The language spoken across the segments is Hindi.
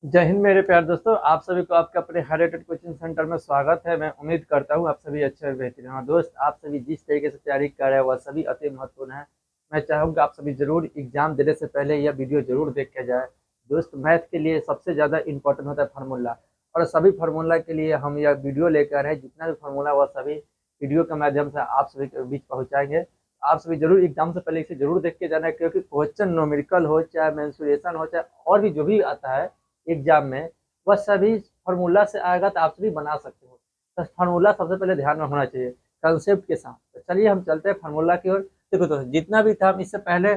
जय हिंद मेरे प्यारे दोस्तों, आप सभी को आपके अपने हाईरेटेड कोचिंग सेंटर में स्वागत है। मैं उम्मीद करता हूँ आप सभी अच्छे और बेहतरीन हो। दोस्त, आप सभी जिस तरीके से तैयारी कर रहे हैं वह सभी अति महत्वपूर्ण है। मैं चाहूँगा आप सभी जरूर एग्जाम देने से पहले यह वीडियो जरूर देख के जाए। दोस्त, मैथ के लिए सबसे ज़्यादा इंपॉर्टेंट होता है फार्मूला, और सभी फार्मूला के लिए हम यह वीडियो लेकर आए हैं। जितना भी फार्मूला वह सभी वीडियो के माध्यम से आप सभी के बीच पहुँचाएंगे। आप सभी जरूर एग्जाम से पहले इसे जरूर देख के जाना है, क्योंकि क्वेश्चन न्यूमेरिकल हो चाहे मेंसुरेशन हो चाहे और भी जो भी आता है एग्जाम में, वह सभी फार्मूला से आएगा तो आप सभी बना सकते हो। तो फार्मूला सबसे पहले ध्यान में होना चाहिए कंसेप्ट के साथ। तो चलिए हम चलते हैं फार्मूला की ओर। देखो तो जितना भी था, हम इससे पहले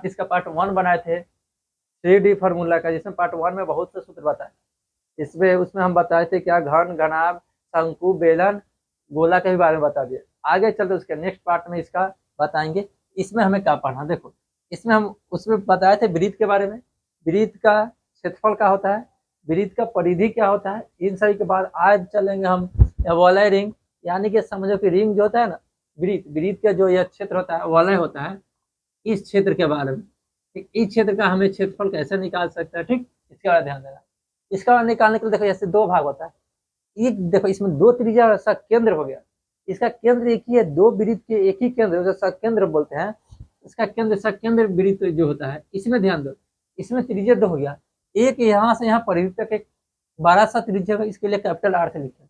इसका पार्ट 1 बनाए थे 3D फार्मूला का, जिसमें पार्ट 1 में बहुत से सूत्र बताए। इसमें उसमें हम बताए थे क्या, घन, घनाभ, शंकु, बेलन, गोला के भी बारे में बता दिए। आगे चलते उसके नेक्स्ट पार्ट में इसका बताएंगे। इसमें हमें क्या पढ़ना, देखो इसमें हम उसमें बताए थे वृत्त के बारे में, वृत्त का क्षेत्रफल क्या होता है, वृत्त का परिधि क्या होता है। इन सभी के बाद आज चलेंगे हम वलय रिंग, यानी कि समझो कि रिंग जो होता है ना, वृत्त वृत्त का जो यह क्षेत्र होता है वलय होता है, इस क्षेत्र के बारे में। ठीक, इस क्षेत्र का हमें क्षेत्रफल कैसे निकाल सकते हैं, ठीक, इसके बारे में ध्यान देना। इसका निकालने के लिए देखो जैसे दो भाग होता है। एक देखो इसमें दो त्रिज्या सा केंद्र हो गया, इसका केंद्र एक ही है, दो वृत्त के एक ही केंद्र जो केंद्र बोलते हैं। इसका केंद्र सा केंद्र वृत्त जो होता है, इसमें ध्यान दो, इसमें त्रिज्या दो हो गया। एक यहाँ से यहाँ परिधि तक एक 12 सा त्रिज्या का, इसके लिए कैपिटल आर से लिखे,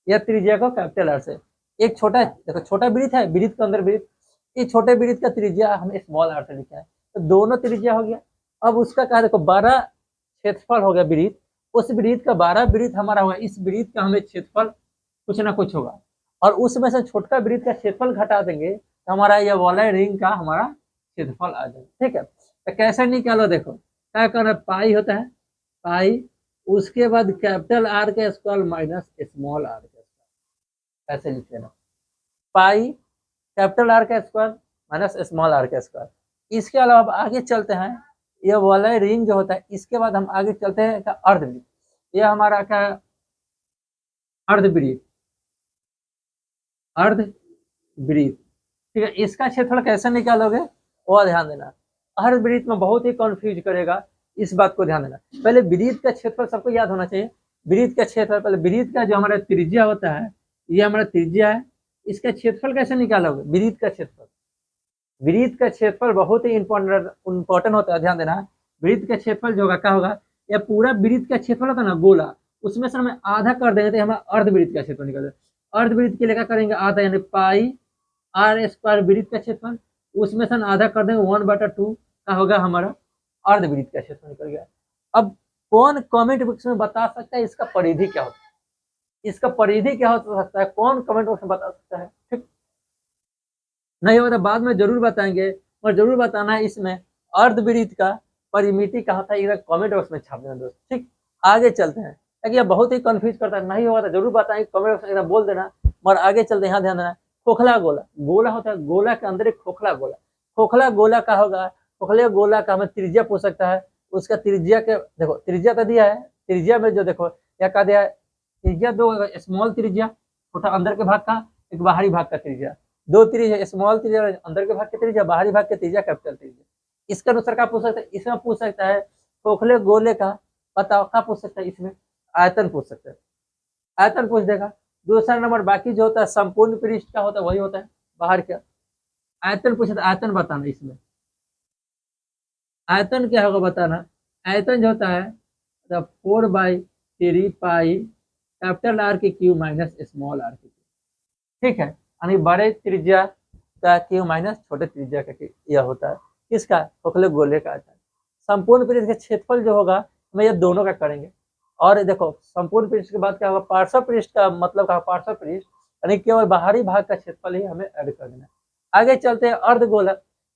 यह त्रिज्या को कैपिटल आर से। एक छोटा देखो छोटा वृत्त है, वृत्त के अंदर वृत्त, ये छोटे वृत्त का त्रिज्या हमने स्मॉल आर से लिखा है, तो दोनों त्रिज्या हो गया। अब उसका क्या, देखो 12 क्षेत्रफल हो गया वृत्त, उस वृत्त का 12 वृत्त हमारा होगा, इस वृत्त का हमें क्षेत्रफल कुछ ना कुछ होगा, और उसमें से छोटका वृत्त का क्षेत्रफल घटा देंगे तो हमारा यह वलय रिंग का हमारा क्षेत्रफल आ जाएगा। ठीक है, तो कैसे निकालो, देखो क्या करना, पाई होता है, पाई, उसके बाद कैपिटल आर का स्क्वायर माइनस स्मॉल आर का स्क्वायर, ऐसे लिख लेना। पाई कैपिटल आर का स्क्वायर माइनस स्मॉल आर का स्क्वायर। इसके अलावा अब आगे चलते हैं, ये वलय रिंग जो होता है, इसके बाद हम आगे चलते हैं अर्धवृत्त। यह हमारा क्या, अर्धवृत्त, अर्धवृत्त। ठीक है, इसका क्षेत्रफल कैसे निकालोगे वो ध्यान देना। अर्धवृत्त में बहुत ही कंफ्यूज करेगा, इस बात को ध्यान देना। पहले वृत्त का क्षेत्रफल सबको याद होना चाहिए। वृत्त का क्षेत्रफल, पहले वृत्त का जो हमारा त्रिज्या होता है, ये हमारा त्रिज्या है, इसका क्षेत्रफल कैसे निकालोगे, वृत्त का क्षेत्रफल। वृत्त का क्षेत्रफल बहुत ही इंपॉर्टेंट होता है, ध्यान देना। वृत्त का क्षेत्रफल जो होगा क्या होगा, या पूरा वृत्त का क्षेत्रफल होता है ना गोला, उसमें से हमें आधा कर देंगे तो हमारा अर्धवृत्त का क्षेत्रफल निकल जाएगा। अर्धवृत्त के लिए क्या करेंगे, आधा, यानी पाई आर स्क्वायर वृत्त का क्षेत्रफल, उसमें से आधा कर देंगे 1/2 का होगा हमारा अर्धवृत्त का क्षेत्रफल निकल गया। अब कौन कमेंट बॉक्स में बता सकता है इसका परिधि क्या होता है, इसका परिधि क्या हो सकता है, कौन कमेंट बॉक्स में बता सकता है। ठीक, नहीं होता बाद में जरूर बताएंगे, और जरूर बताना है इसमें अर्धवृत्त का परिमिति क्या होता है, इधर कमेंट बॉक्स में छाप देना दोस्त। ठीक, आगे चलते हैं, ताकि यह बहुत ही कंफ्यूज करता है, नहीं होगा तो जरूर बताएंगे, कमेंट बॉक्स में एकदम बोल देना। और आगे चलते हैं, यहाँ ध्यान देना। खोखला गोला, गोला होता है, गोला के अंदर एक खोखला गोला, खोखला गोला का होगा, खोखले गोला का हमें त्रिज्या पूछ सकता है। उसका त्रिज्या के देखो, त्रिज्या तो दिया है, त्रिज्या में जो देखो क्या कहा दिया है, त्रिज्या दो, स्मॉल त्रिज्या छोटा अंदर के भाग का, एक बाहरी भाग का त्रिज्या, दो त्रिज्या, स्मॉल त्रिज्या अंदर के भाग के त्रिज्या, बाहरी भाग के त्रिज्या कैपिटल त्रिज्या। इसके अनुसार क्या पूछ सकता है, इसमें पूछ सकता है खोखले गोले का बताओ, क्या पूछ सकता है, इसमें आयतन पूछ सकता है, आयतन पूछ देगा। दूसरा नंबर बाकी जो होता है संपूर्ण पृष्ठ का होता है, वही होता है बाहर का। आयतन पूछा, आयतन बताना, इसमें आयतन क्या होगा बताना। आयतन जो होता है 4/3 पाई कैपिटल आर की क्यू माइनस स्मॉल आर की क्यू। ठीक है, यानी बड़े त्रिज्या का क्यू माइनस छोटे त्रिज्या का क्यू, यह होता है किसका, खोखले गोले का आयतन। संपूर्ण पृष्ठ का क्षेत्रफल जो होगा हम ये दोनों का करेंगे। और देखो संपूर्ण पृष्ठ के बाद क्या होगा, पार्श्व पृष्ठ का मतलब क्या, पार्श्व पृष्ठ यानी केवल बाहरी भाग का क्षेत्रफल ही हमें ऐड कर देना। आगे चलते हैं अर्धगोला।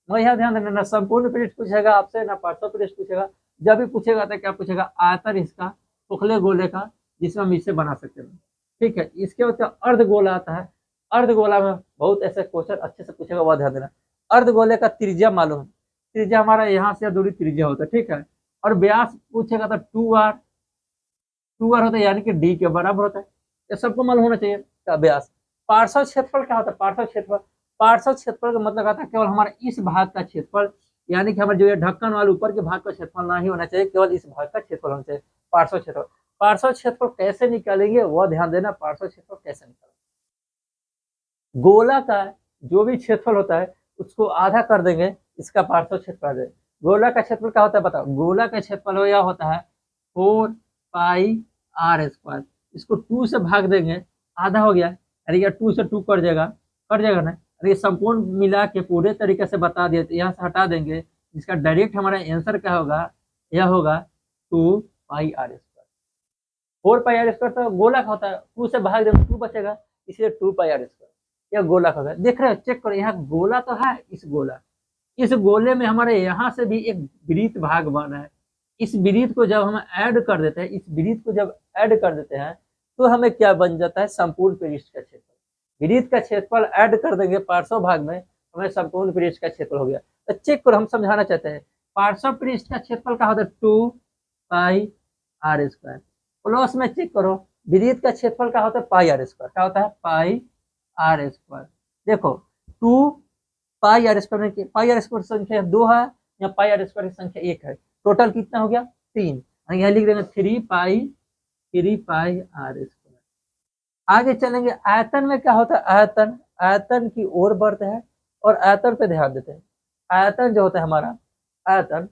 मैं यहाँ ध्यान देना, ना संपूर्ण पृष्ठ पूछेगा आपसे ना पार्श्व पृष्ठ पूछेगा। जब भी पूछेगा तो क्या पूछेगा, आयतन इसका खोखले गोले का, जिसमें हम इसे बना सकते हैं। ठीक है, इसके बाद अर्धगोला आता है। अर्धगोला में बहुत ऐसे क्वेश्चन अच्छे से पूछेगा, वह ध्यान देना। अर्धगोले का त्रिज्या मालूम है, त्रिज्या हमारा यहाँ से दूरी त्रिज्या होता है। ठीक है, और व्यास पूछेगा तो 2r, 2r होता है, यानी कि d के बराबर होता है, ये सबको मालूम होना चाहिए का व्यास। पार्श्व क्षेत्रफल क्या होता है, पार्श्व क्षेत्रफल, पार्श्व क्षेत्रफल का मतलब आता है केवल हमारे इस भाग का क्षेत्रफल, यानी कि हमारे जो ये ढक्कन वाले ऊपर के भाग का क्षेत्रफल ना ही होना चाहिए, केवल इस भाग का क्षेत्रफल होना चाहिए। पार्श्व क्षेत्रफल। पार्श्व क्षेत्रफल कैसे निकालेंगे वह ध्यान देना, पार्श्व क्षेत्रफल कैसे निकालेंगे। गोला का जो भी क्षेत्रफल होता है उसको आधा कर देंगे, इसका पार्श्व क्षेत्रफल आ जाएगा। गोला का क्षेत्रफल क्या होता है बताओ, गोला का क्षेत्रफल यह होता है 4 पाई आर स्क्वायर। इसको 2 से भाग देंगे, आधा हो गया, अरे यार 2 से 2 कट जाएगा ना। अरे संपूर्ण मिला के पूरे तरीके से बता दिए, तो यहाँ से हटा देंगे, इसका डायरेक्ट हमारा आंसर क्या होगा, यह होगा 2 pi are square. 4 pi are square तो गोला का होता है, 2 से भाग देंगे 2 बचेगा, इसलिए 2 पाई आर स्क्वायर। यह गोला का होगा, देख रहे हो, चेक करो, यहाँ गोला तो है, इस गोले में हमारे यहाँ से भी एक वृत्त भाग बना है। इस वृत्त को जब हम ऐड कर देते हैं, तो हमें क्या बन जाता है, संपूर्ण पृष्ठ का क्षेत्रफल। वृत्त का क्षेत्रफल ऐड कर देंगे पार्श्व भाग में, हमें संपूर्ण पृष्ठ का क्षेत्रफल हो गया। तो चेक करो, हम समझाना चाहते हैं, पार्श्व पृष्ठ का क्षेत्रफल क्या होता है 2 पाई आर स्क्वायर, प्लस में चेक करो वृत्त का क्षेत्रफल क्या होता है पाई आर स्क्वायर, क्या होता है पाई आर स्क्वायर। देखो 2 pi are square, pi are square संख्या 2 है या पाई आर स्क्वायर की संख्या 1 है, टोटल कितना हो गया 3। यहाँ लिख देंगे 3 पाई आर स्क्वायर। आगे चलेंगे, आयतन में क्या होता है, आयतन की ओर बढ़ते हैं और आयतन पे ध्यान देते हैं। आयतन जो होता है हमारा आयतन,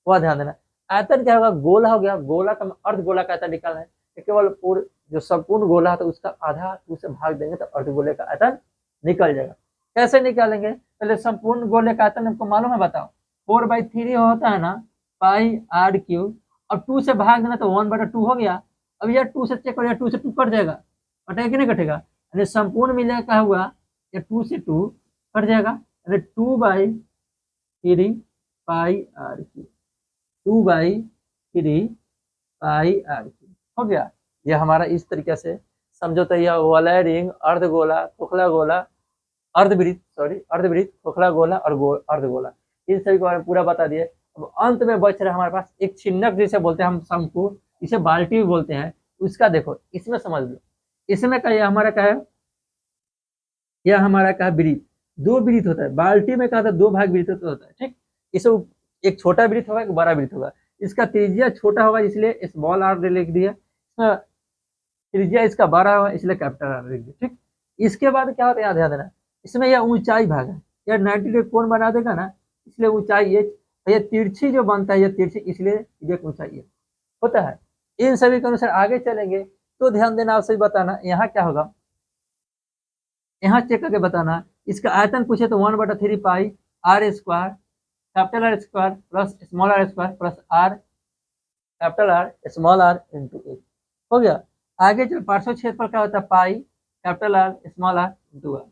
वह ध्यान देना। आयतन क्या होगा, गोला हो गया, गोला का अर्धगोला का आयतन निकालना है, केवल पूर्ण जो संपूर्ण गोला है तो उसका आधा 2 से भाग देंगे तो अर्धगोले का आयतन निकल जाएगा। कैसे निकालेंगे, पहले संपूर्ण गोले का आयतन हमको मालूम है, बताओ 4/3 होता है ना पाई आर क्यूब, अब 2 से भाग देना तो 1/2 हो गया। अब यार 2 से चेक करो, यार 2 से 2 कट जाएगा, कटेगा कि नहीं कटेगा, यानी संपूर्ण मिलेगा क्या हुआ, या 2 से 2 कट जाएगा, यानी 2/3 pi r cube, 2/3 pi r cube हो गया। यह हमारा इस तरीके से समझो, तो यह वलय रिंग, अर्धगोला, खोखला गोला, अर्धवृत्त, खोखला गोला और अर्धगोला, इन सभी के बारे में पूरा बता दिए। अब अंत में बच रहा हमारे पास एक छिन्नक, जिसे बोलते हैं हम शंकु, इसे बाल्टी भी बोलते हैं, उसका देखो, इसमें समझ लो, इसमें क्या हमारा क्या है, यह हमारा क्या वृत्त, 2 वृत्त होता है, बाल्टी में क्या होता है 2 भाग वृत्त होता है, ठीक। इसे एक छोटा वृत्त होगा, एक बड़ा वृत्त होगा, इसका त्रिज्या छोटा होगा इसलिए स्मॉल आर लिख दिया, त्रिज्या इसका बड़ा होगा इसलिए कैपिटल आर लिख दिया, ठीक। इसके बाद क्या होता है, ध्यान देना, इसमें यह ऊंचाई भाग है, यह 90 डिग्री कोण बना देगा ना, इसलिए ऊंचाई ये तिरछी जो बनता है, ये तिरछी इसलिए ये ऊंचाई होता है। इन सभी के अनुसार आगे चलेंगे तो ध्यान देना, आप सभी बताना यहाँ क्या होगा, यहाँ चेक करके बताना। इसका आयतन पूछे तो 1/3 pi are square, capital R square plus small r square plus r capital R small are into 1 हो गया। आगे चल, पार्श्व क्षेत्रफल क्या होता है pi capital R small are into R,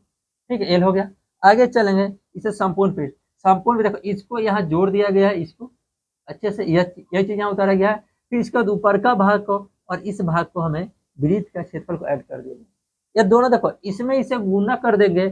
ठीक है, एल हो गया। आगे चलेंगे, इसे संपूर्ण पृष्ठ, संपूर्ण देखो इसको यहाँ जोड़ दिया गया है, इसको अच्छे से यह चीज यहाँ उतारा गया है, फिर इसका ऊपर का भाग को और इस भाग को हमें वृत्त का क्षेत्रफल को ऐड कर देंगे। ये दोनों देखो, इसमें इसे गुना कर देंगे,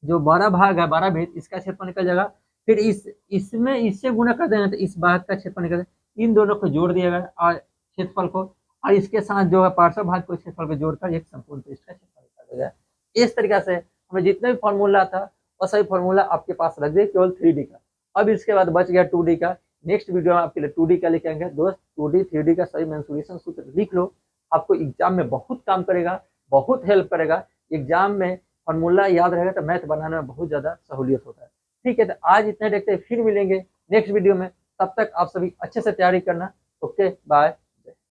जो बड़ा भाग है, बड़ा वृत्त, इसका क्षेत्रफल निकल जाएगा, फिर इसमें इससे गुना कर देंगे तो इस भाग का क्षेत्रफल निकल जाएगा। इन दोनों को जोड़ दिया गया और क्षेत्रफल को, और इसके साथ जो है पार्श्व भाग को क्षेत्रफल को जोड़कर एक संपूर्ण पृष्ठ का क्षेत्रफल निकाल गया। इस तरीके से हमें जितने भी फॉर्मूला था वो सभी फॉर्मूला आपके पास रख दिए, केवल 3D का। अब इसके बाद बच गया 2D का। नेक्स्ट वीडियो में आपके लिए 2D का लेके आएंगे दोस्त। 2D 3D का सही मेंसुरेशन सूत्र लिख लो, आपको एग्जाम में बहुत काम करेगा, बहुत हेल्प करेगा। एग्जाम में फॉर्मूला याद रहेगा तो मैथ बनाने में बहुत ज्यादा सहूलियत होता है। ठीक है, तो आज इतने देखते हैं, फिर मिलेंगे नेक्स्ट वीडियो में। तब तक आप सभी अच्छे से तैयारी करना। Okay, bye.